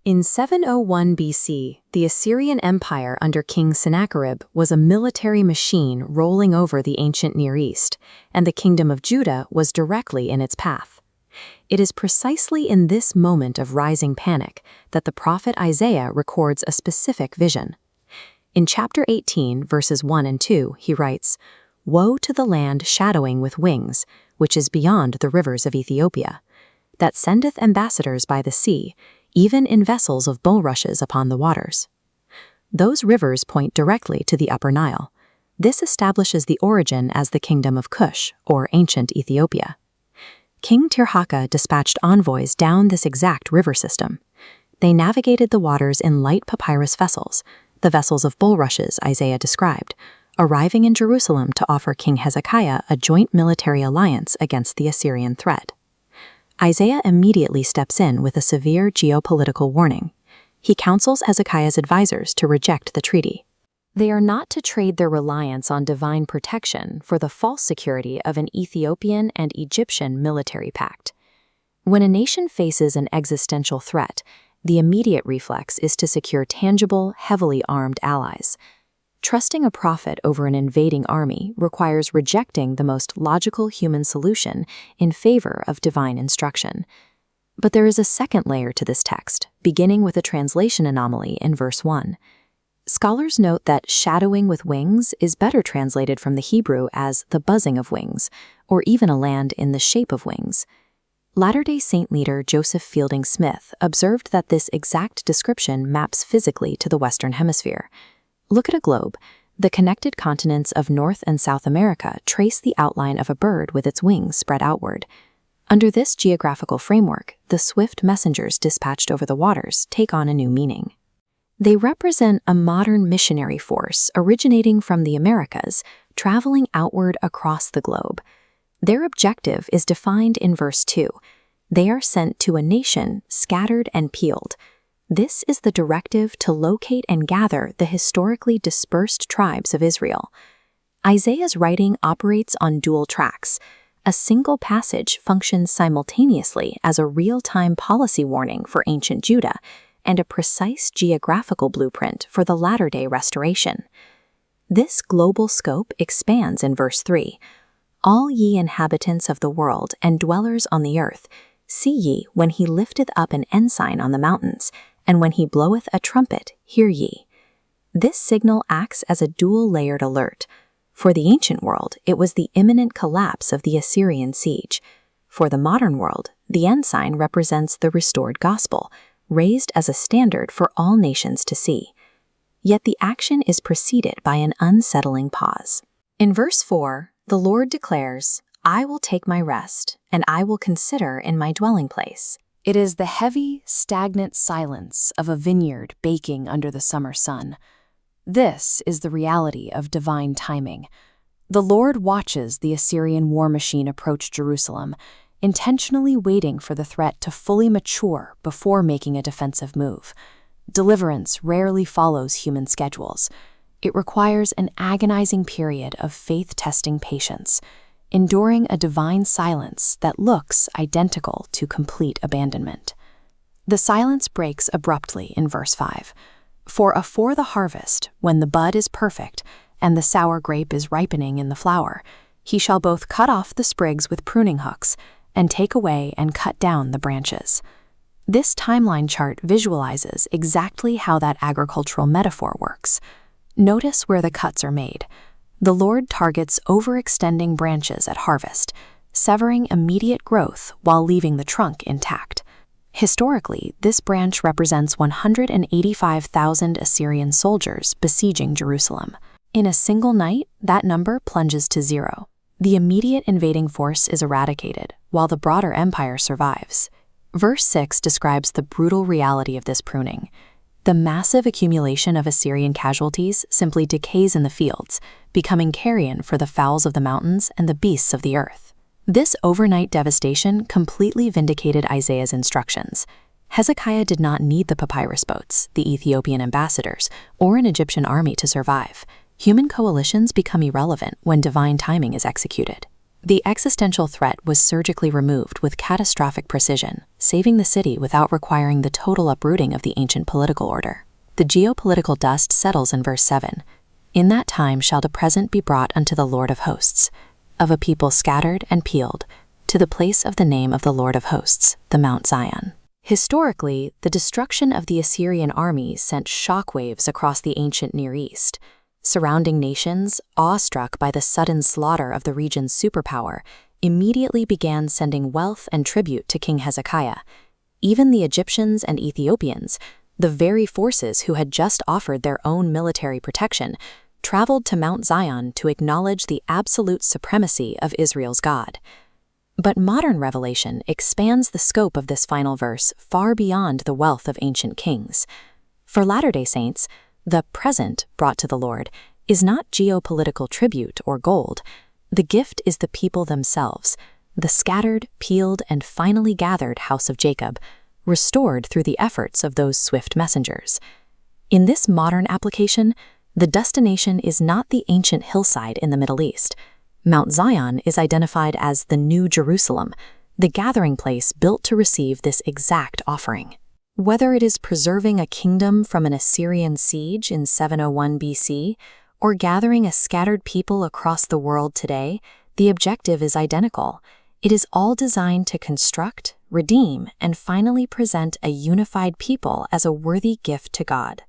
In 701 BC, the Assyrian Empire under King Sennacherib was a military machine rolling over the ancient Near East, and the kingdom of Judah was directly in its path. It is precisely in this moment of rising panic that the prophet Isaiah records a specific vision. In chapter 18, verses 1 and 2, he writes, "Woe to the land shadowing with wings, which is beyond the rivers of Ethiopia, that sendeth ambassadors by the sea, even in vessels of bulrushes upon the waters." Those rivers point directly to the Upper Nile. This establishes the origin as the kingdom of Cush, or ancient Ethiopia. King Tirhakah dispatched envoys down this exact river system. They navigated the waters in light papyrus vessels, the vessels of bulrushes Isaiah described, arriving in Jerusalem to offer King Hezekiah a joint military alliance against the Assyrian threat. Isaiah immediately steps in with a severe geopolitical warning. He counsels Hezekiah's advisors to reject the treaty. They are not to trade their reliance on divine protection for the false security of an Ethiopian and Egyptian military pact. When a nation faces an existential threat, the immediate reflex is to secure tangible, heavily armed allies. Trusting a prophet over an invading army requires rejecting the most logical human solution in favor of divine instruction. But there is a second layer to this text, beginning with a translation anomaly in verse 1. Scholars note that shadowing with wings is better translated from the Hebrew as the buzzing of wings, or even a land in the shape of wings. Latter-day Saint leader Joseph Fielding Smith observed that this exact description maps physically to the Western Hemisphere. Look at a globe. The connected continents of North and South America trace the outline of a bird with its wings spread outward. Under this geographical framework, the swift messengers dispatched over the waters take on a new meaning. They represent a modern missionary force originating from the Americas, traveling outward across the globe. Their objective is defined in verse 2. They are sent to a nation scattered and peeled. This is the directive to locate and gather the historically dispersed tribes of Israel. Isaiah's writing operates on dual tracks. A single passage functions simultaneously as a real-time policy warning for ancient Judah and a precise geographical blueprint for the latter-day restoration. This global scope expands in verse 3. "All ye inhabitants of the world and dwellers on the earth, see ye when he lifteth up an ensign on the mountains, and when he bloweth a trumpet, hear ye." This signal acts as a dual-layered alert. For the ancient world, it was the imminent collapse of the Assyrian siege. For the modern world, the ensign represents the restored gospel, raised as a standard for all nations to see. Yet the action is preceded by an unsettling pause. In verse 4, the Lord declares, "I will take my rest, and I will consider in my dwelling place." It is the heavy, stagnant silence of a vineyard baking under the summer sun. This is the reality of divine timing. The Lord watches the Assyrian war machine approach Jerusalem, intentionally waiting for the threat to fully mature before making a defensive move. Deliverance rarely follows human schedules. It requires an agonizing period of faith-testing patience, enduring a divine silence that looks identical to complete abandonment. The silence breaks abruptly in verse 5. "For afore the harvest, when the bud is perfect, and the sour grape is ripening in the flower, he shall both cut off the sprigs with pruning hooks, and take away and cut down the branches." This timeline chart visualizes exactly how that agricultural metaphor works. Notice where the cuts are made. The Lord targets overextending branches at harvest, severing immediate growth while leaving the trunk intact. Historically, this branch represents 185,000 Assyrian soldiers besieging Jerusalem. In a single night, that number plunges to 0. The immediate invading force is eradicated, while the broader empire survives. Verse 6 describes the brutal reality of this pruning. The massive accumulation of Assyrian casualties simply decays in the fields, becoming carrion for the fowls of the mountains and the beasts of the earth. This overnight devastation completely vindicated Isaiah's instructions. Hezekiah did not need the papyrus boats, the Ethiopian ambassadors, or an Egyptian army to survive. Human coalitions become irrelevant when divine timing is executed. The existential threat was surgically removed with catastrophic precision, saving the city without requiring the total uprooting of the ancient political order. The geopolitical dust settles in verse 7. In that time shall the present be brought unto the Lord of hosts, of a people scattered and peeled, to the place of the name of the Lord of hosts, the Mount Zion. Historically, the destruction of the Assyrian armies sent shockwaves across the ancient Near East. Surrounding nations, awestruck by the sudden slaughter of the region's superpower, immediately began sending wealth and tribute to King Hezekiah. Even the Egyptians and Ethiopians, the very forces who had just offered their own military protection, traveled to Mount Zion to acknowledge the absolute supremacy of Israel's God. But modern revelation expands the scope of this final verse far beyond the wealth of ancient kings. For Latter-day Saints, the present brought to the Lord is not geopolitical tribute or gold. The gift is the people themselves, the scattered, peeled, and finally gathered house of Jacob, restored through the efforts of those swift messengers. In this modern application, the destination is not the ancient hillside in the Middle East. Mount Zion is identified as the New Jerusalem, the gathering place built to receive this exact offering. Whether it is preserving a kingdom from an Assyrian siege in 701 BC or gathering a scattered people across the world today, the objective is identical. It is all designed to construct, redeem, and finally present a unified people as a worthy gift to God.